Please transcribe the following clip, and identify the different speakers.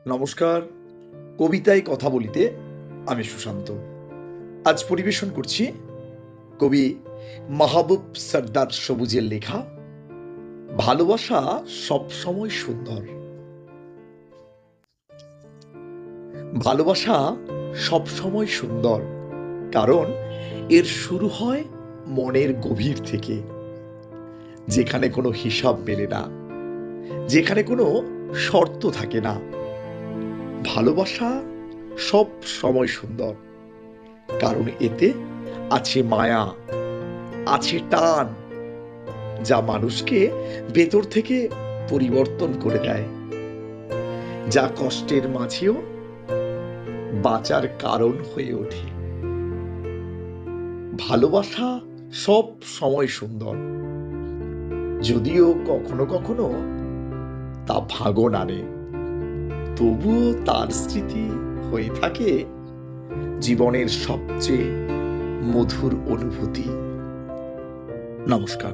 Speaker 1: নমস্কার। কবিতায় কথা বলিতে আমি সুশান্ত। আজ পরিবেশন করছি কবি মাহবুব সরদার সবুজের লেখা ভালোবাসা সবসময় সুন্দর। ভালোবাসা সবসময় সুন্দর, কারণ এর শুরু হয় মনের গভীর থেকে, যেখানে কোনো হিসাব মেলে না, যেখানে কোনো শর্ত থাকে না। ভালোবাসা সব সময় সুন্দর, কারণ এতে আছে মায়া, আছে টান, যা মানুষকে ভেতর থেকে পরিবর্তন করে দেয়, যা কষ্টের মাঝেও বাঁচার কারণ হয়ে ওঠে। ভালোবাসা সব সময় সুন্দর, যদিও কখনো কখনো তা ভাঙন আনে, তবুও তার স্মৃতি হয়ে থাকে জীবনের সবচেয়ে মধুর অনুভূতি। নমস্কার।